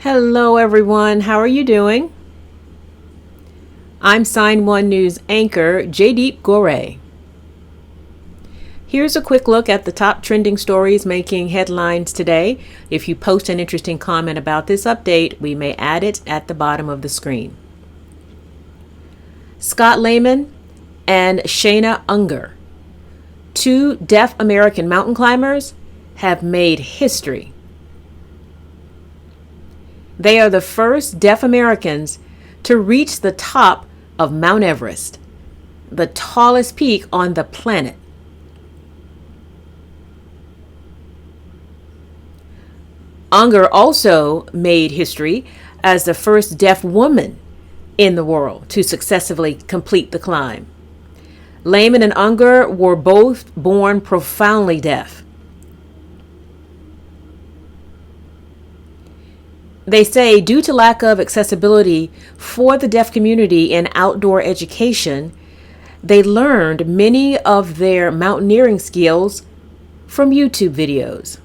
Hello everyone, how are you doing? I'm Sign1News anchor Jaydeep Gore. Here's a quick look at the top trending stories making headlines today. If you post an interesting comment about this update, we may add it at the bottom of the screen. Scott Lehman and Shayna Unger, two deaf American mountain climbers, have made history. They are the first deaf Americans to reach the top of Mount Everest, the tallest peak on the planet. Unger also made history as the first deaf woman in the world to successfully complete the climb. Lehman and Unger were both born profoundly deaf. They say due to lack of accessibility for the deaf community in outdoor education, they learned many of their mountaineering skills from YouTube videos.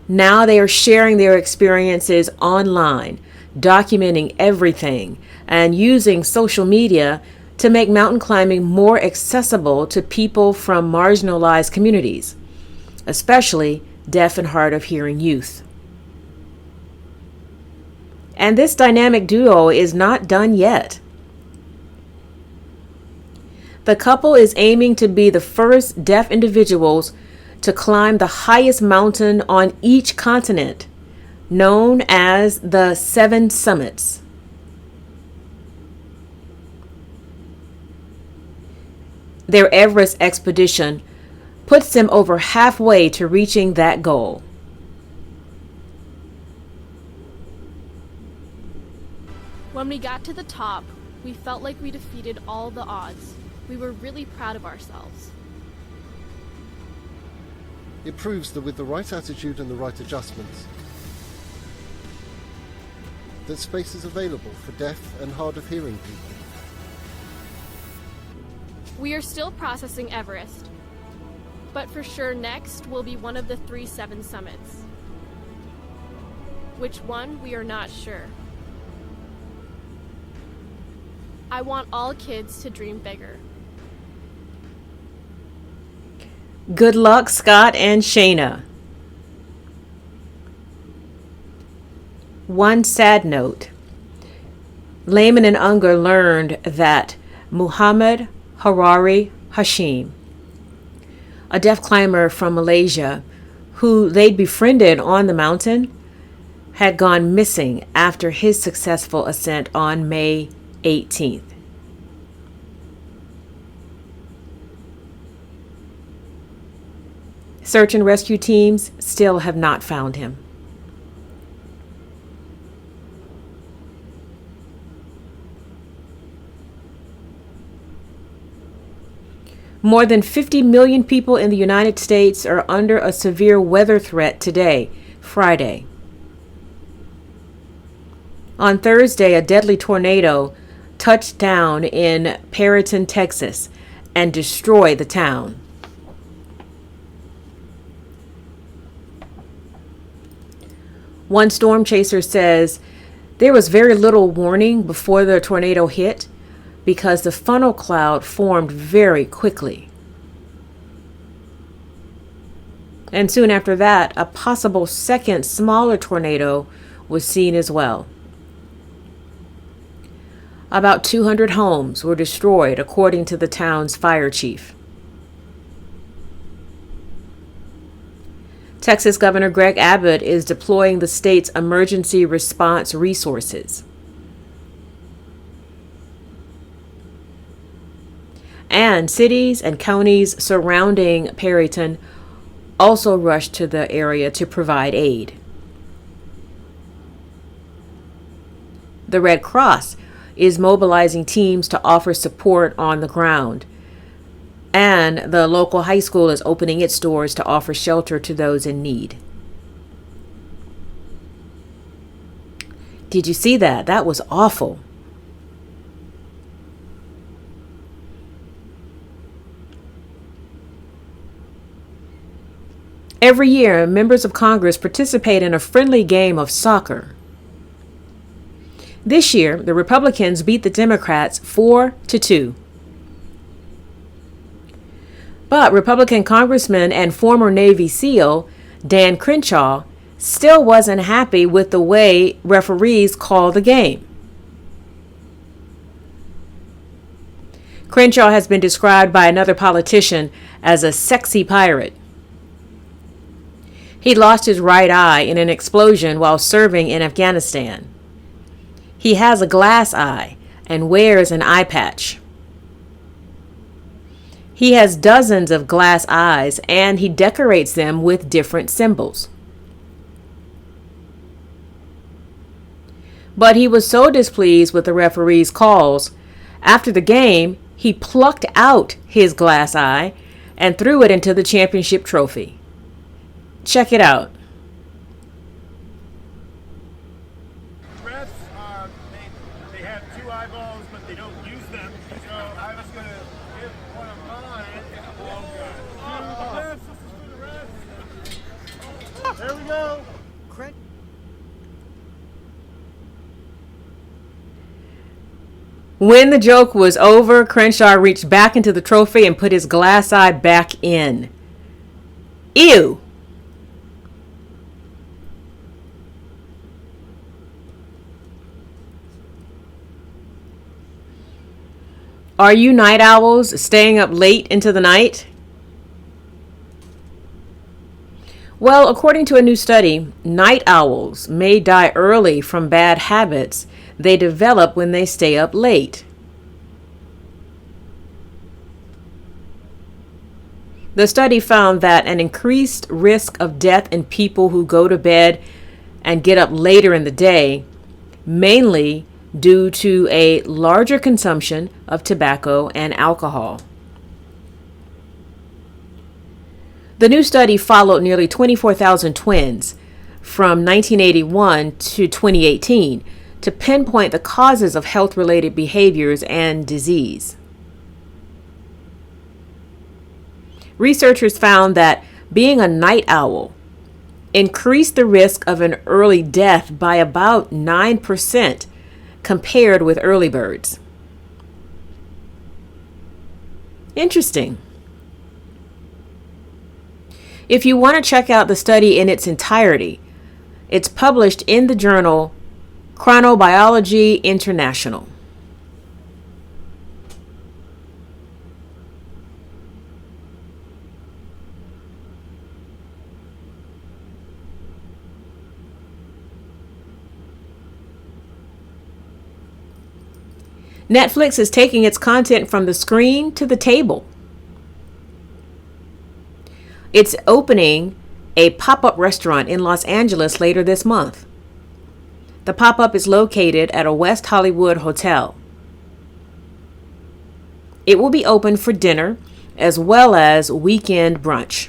Now they are sharing their experiences online, documenting everything, and using social media to make mountain climbing more accessible to people from marginalized communities, especially deaf and hard of hearing youth. And this dynamic duo is not done yet. The couple is aiming to be the first deaf individuals to climb the highest mountain on each continent, known as the Seven Summits. Their Everest expedition puts them over halfway to reaching that goal. When we got to the top, we felt like we defeated all the odds. We were really proud of ourselves. It proves that with the right attitude and the right adjustments, that space is available for deaf and hard of hearing people. We are still processing Everest, but for sure next will be one of the 3 Seven Summits. Which one, we are not sure. I want all kids to dream bigger. Good luck, Scott and Shayna. One sad note. Lehman and Unger learned that Muhammad Harari Hashim, a deaf climber from Malaysia who they'd befriended on the mountain, had gone missing after his successful ascent on May 18th. Search and rescue teams still have not found him. More than 50 million people in the United States are under a severe weather threat today, Friday. On Thursday, a deadly tornado touched down in Perryton, Texas, and destroyed the town. One storm chaser says there was very little warning before the tornado hit because the funnel cloud formed very quickly. And soon after that, a possible second smaller tornado was seen as well. About 200 homes were destroyed, according to the town's fire chief. Texas Governor Greg Abbott is deploying the state's emergency response resources. And cities and counties surrounding Perryton also rushed to the area to provide aid. The Red Cross is mobilizing teams to offer support on the ground. And the local high school is opening its doors to offer shelter to those in need. Did you see that? That was awful. Every year, members of Congress participate in a friendly game of soccer. This year, the Republicans beat the Democrats 4-2. But Republican Congressman and former Navy SEAL Dan Crenshaw still wasn't happy with the way referees called the game. Crenshaw has been described by another politician as a sexy pirate. He lost his right eye in an explosion while serving in Afghanistan. He has a glass eye and wears an eye patch. He has dozens of glass eyes and he decorates them with different symbols. But he was so displeased with the referee's calls, after the game, he plucked out his glass eye and threw it into the championship trophy. Check it out. Refs, they have two eyeballs, but they don't use them. So I was going to give one of mine. Oh, this is for the refs. There we go. When the joke was over, Crenshaw reached back into the trophy and put his glass eye back in. Ew! Are you night owls staying up late into the night? Well, according to a new study, night owls may die early from bad habits they develop when they stay up late. The study found that an increased risk of death in people who go to bed and get up later in the day, mainly due to a larger consumption of tobacco and alcohol. The new study followed nearly 24,000 twins from 1981 to 2018 to pinpoint the causes of health-related behaviors and disease. Researchers found that being a night owl increased the risk of an early death by about 9% compared with early birds. Interesting. If you want to check out the study in its entirety, it's published in the journal Chronobiology International. Netflix is taking its content from the screen to the table. It's opening a pop-up restaurant in Los Angeles later this month. The pop-up is located at a West Hollywood hotel. It will be open for dinner as well as weekend brunch.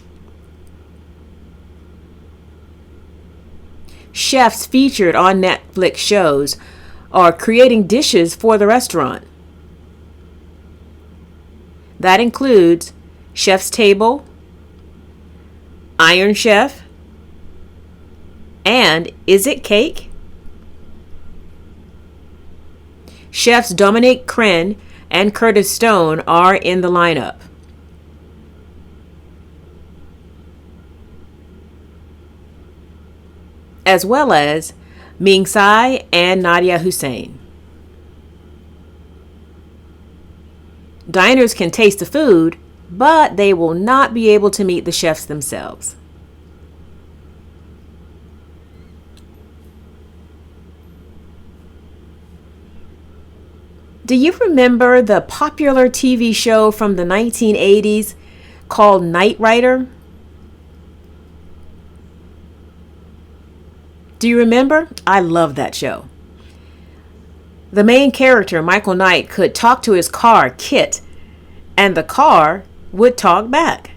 Chefs featured on Netflix shows are creating dishes for the restaurant. That includes Chef's Table, Iron Chef, and Is It Cake? Chefs Dominic Crenn and Curtis Stone are in the lineup. As well as Ming Tsai and Nadia Hussein. Diners can taste the food, but they will not be able to meet the chefs themselves. Do you remember the popular TV show from the 1980s called Knight Rider? Do you remember? I love that show. The main character, Michael Knight, could talk to his car, Kit, and the car would talk back.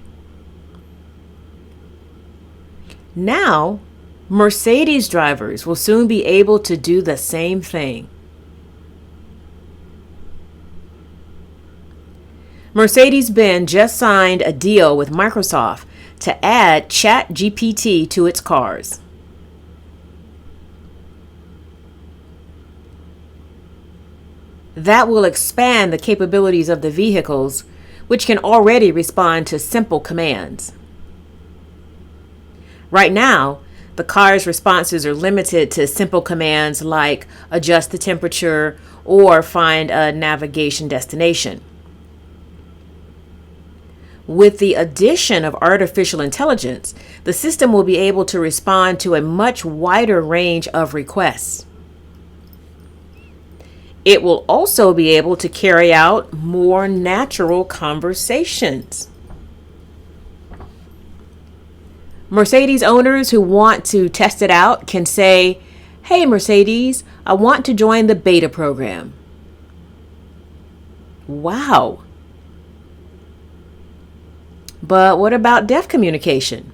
Now, Mercedes drivers will soon be able to do the same thing. Mercedes-Benz just signed a deal with Microsoft to add ChatGPT to its cars. That will expand the capabilities of the vehicles, which can already respond to simple commands. Right now, the car's responses are limited to simple commands like adjust the temperature or find a navigation destination. With the addition of artificial intelligence, the system will be able to respond to a much wider range of requests. It will also be able to carry out more natural conversations. Mercedes owners who want to test it out can say, "Hey Mercedes, I want to join the beta program." Wow. But what about deaf communication?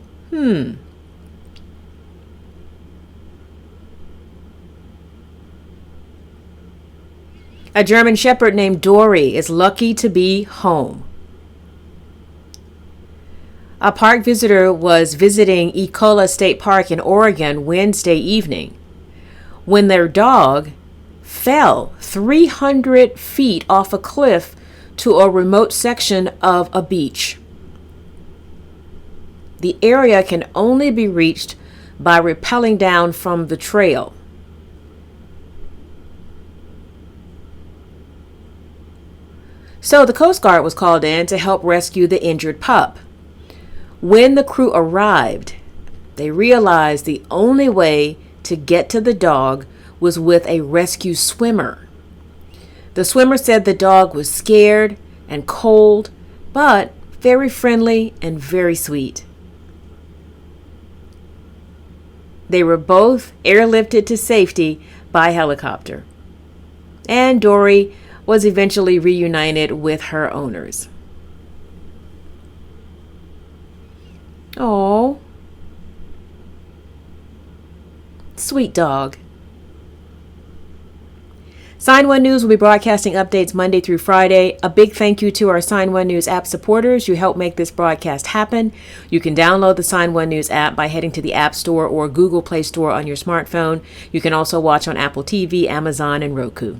A German Shepherd named Dory is lucky to be home. A park visitor was visiting Ecola State Park in Oregon Wednesday evening when their dog fell 300 feet off a cliff to a remote section of a beach. The area can only be reached by rappelling down from the trail. So the Coast Guard was called in to help rescue the injured pup. When the crew arrived, they realized the only way to get to the dog was with a rescue swimmer. The swimmer said the dog was scared and cold, but very friendly and very sweet. They were both airlifted to safety by helicopter, and Dory was eventually reunited with her owners. Oh, sweet dog. Sign1News will be broadcasting updates Monday through Friday. A big thank you to our Sign1News app supporters. You help make this broadcast happen. You can download the Sign1News app by heading to the App Store or Google Play Store on your smartphone. You can also watch on Apple TV, Amazon, and Roku.